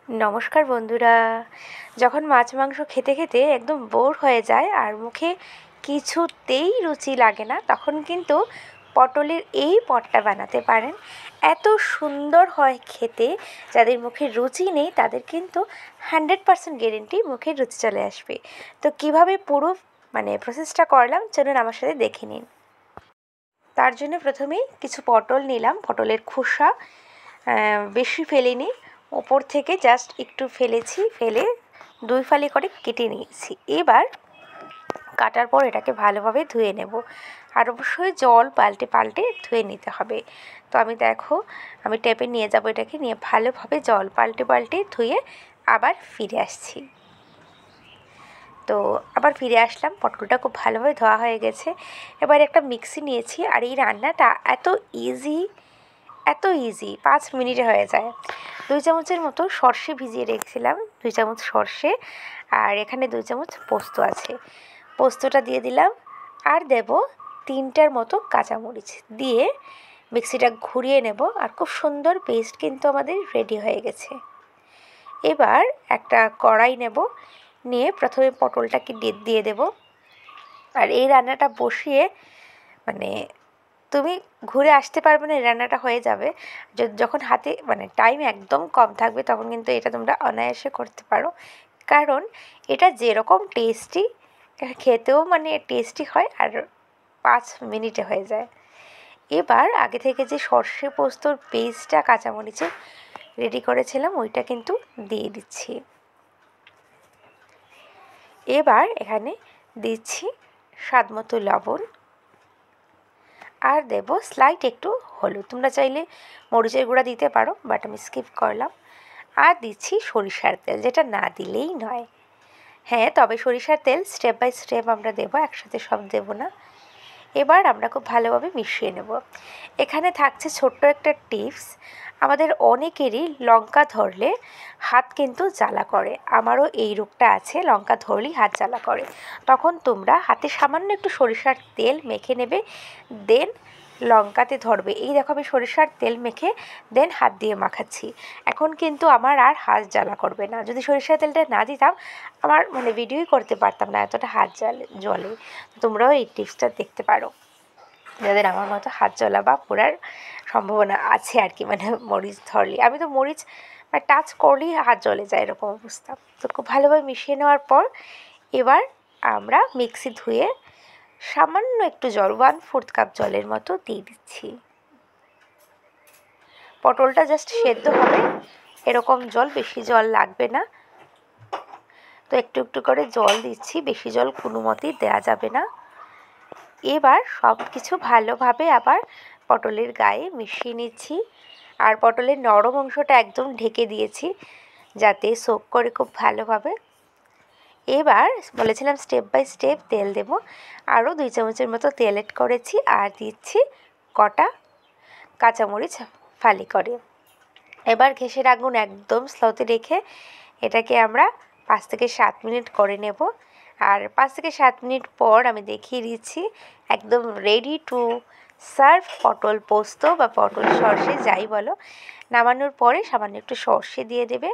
নমস্কার বন্ধুরা। যখন মাছ মাংস খেতে খেতে একদম বোর হয়ে যায় আর মুখে কিছুতেই রুচি লাগে না, তখন কিন্তু পটলের এই পদটা বানাতে পারেন। এত সুন্দর হয় খেতে, যাদের মুখে রুচি নেই তাদের কিন্তু 100% গ্যারেন্টি মুখে রুচি চলে আসবে। তো কিভাবে পুরো প্রসেসটা করলাম চলুন আমার সাথে দেখে নিন। তার জন্য প্রথমেই কিছু পটল নিলাম, পটলের খোসা বেশি ফেলিনি, ওপর থেকে জাস্ট একটু ফেলেছি, ফেলে 2 ফালি করে কেটে নিয়েছি। এবার কাটার পর এটাকে ভালোভাবে ধুয়ে নেব, আর অবশ্যই জল পাল্টে পাল্টে ধুয়ে নিতে হবে। তো আমি টেপে নিয়ে যাব, এটাকে নিয়ে ভালোভাবে জল পাল্টে পাল্টে ধুয়ে আবার ফিরে আসছি। তো আবার ফিরে আসলাম, পটলটা খুব ভালোভাবে ধোয়া হয়ে গেছে। এবার একটা মিক্সি নিয়েছি, আর এই রান্নাটা এত ইজি 5 মিনিটে হয়ে যায়। 2 চামচের মতো সর্ষে ভিজিয়ে রেখেছিলাম, 2 চামচ সর্ষে, আর এখানে 2 চামচ পোস্ত আছে, পোস্তটা দিয়ে দিলাম। আর দেব 3টার মতো কাঁচামরিচ, দিয়ে মিক্সিটা ঘুরিয়ে নেব। আর খুব সুন্দর পেস্ট কিন্তু আমাদের রেডি হয়ে গেছে। এবার একটা কড়াই নেব, নিয়ে প্রথমে পটলটাকে দিয়ে দেব। আর এই রান্নাটা বসিয়ে তুমি ঘুরে আসতে পারবে না, এই রান্নাটা হয়ে যাবে। যখন হাতে টাইম একদম কম থাকবে, তখন কিন্তু এটা তোমরা অনায়াসে করতে পারো, কারণ এটা যেরকম টেস্টি, খেতেও টেস্টি হয়, আর 5 মিনিটে হয়ে যায়। এবার আগে থেকে যে সর্ষে পোস্তর পেস্টটা কাঁচামরিচে রেডি করেছিলাম, ওইটা কিন্তু দিয়ে দিচ্ছি। এবার এখানে দিচ্ছি স্বাদ মতো লবণ, আর দেব স্লাইট একটু হলুদ। তোমরা চাইলে মরিচের গুঁড়া দিতে পারো, বাট আমি স্কিপ করলাম। আর দিচ্ছি সরিষার তেল, যেটা না দিলেই নয়। হ্যাঁ, তবে সরিষার তেল স্টেপ বাই স্টেপ আমরা দেবো, একসাথে সব দেব না। এবার আমরা খুব ভালোভাবে মিশিয়ে নেব। এখানে থাকছে ছোট্ট একটা টিপস, আমাদের অনেকেরই লঙ্কা ধরলে হাত কিন্তু জ্বালা করে। আমারও এই রোগটা আছে, লঙ্কা ধরলেই হাত জ্বালা করে। তখন তোমরা হাতে সামান্য একটু সরিষার তেল মেখে নেবে, দেন লঙ্কাতে ধরবে। এই দেখো আমি সরিষার তেল মেখে দেন হাত দিয়ে মাখাচ্ছি। এখন কিন্তু আমার আর হাত জ্বালা করবে না। যদি সরিষার তেলটা না দিতাম, আমার ভিডিওই করতে পারতাম না, এতটা হাত জ্বলে। তোমরাও এই টিপসটা দেখতে পারো, যাদের আমার মতো হাত জ্বলা বা পোড়ার সম্ভাবনা আছে আর কি, মরিচ ধরলে। আমি তো মরিচ টাচ করলেই হাত জ্বলে যায়, এরকম অবস্থা। তো খুব ভালোভাবে মিশিয়ে নেওয়ার পর এবার আমরা মিক্সি ধুয়ে সামান্য একটু জল, 1/4 কাপ জলের মতো দিয়ে দিচ্ছি। পটলটা জাস্ট সেদ্ধ হবে এরকম জল, বেশি জল লাগবে না। তো একটু একটু করে জল দিচ্ছি, বেশি জল কোনো মতেই দেওয়া যাবে না। এবার সব কিছু ভালোভাবে আবার পটলের গায়ে মিশিয়ে নিচ্ছি, আর পটলের নরম অংশটা একদম ঢেকে দিয়েছি, যাতে সোক করে খুব ভালোভাবে। এবার বলেছিলাম স্টেপ বাই স্টেপ তেল দেব, আরও 2 চামচের মতো তেল এড করেছি, আর দিচ্ছি কটা কাঁচামরিচ ফালি করে। এবার গ্যাসের আগুন একদম স্লোতে রেখে এটাকে আমরা 5 থেকে 7 মিনিট করে নেব। আর 5 থেকে 7 মিনিট পর আমি দেখিয়ে দিচ্ছি, একদম রেডি টু সার্ভ পটল পোস্ত বা পটল সর্ষে যাই বলো। নামানোর পরে সামান্য একটু সর্ষে দিয়ে দেবে,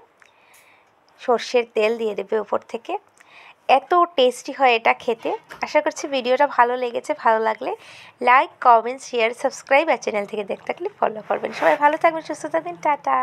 সর্ষের তেল দিয়ে দেবে উপর থেকে। এত টেস্টি হয় এটা খেতে। আশা করছি ভিডিওটা ভালো লেগেছে। ভালো লাগলে লাইক, কমেন্ট, শেয়ার, সাবস্ক্রাইব, আর চ্যানেল থেকে দেখতে থাকলে ফলো করবেন। সবাই ভালো থাকবেন, সুস্থ থাকবেন, টাটা।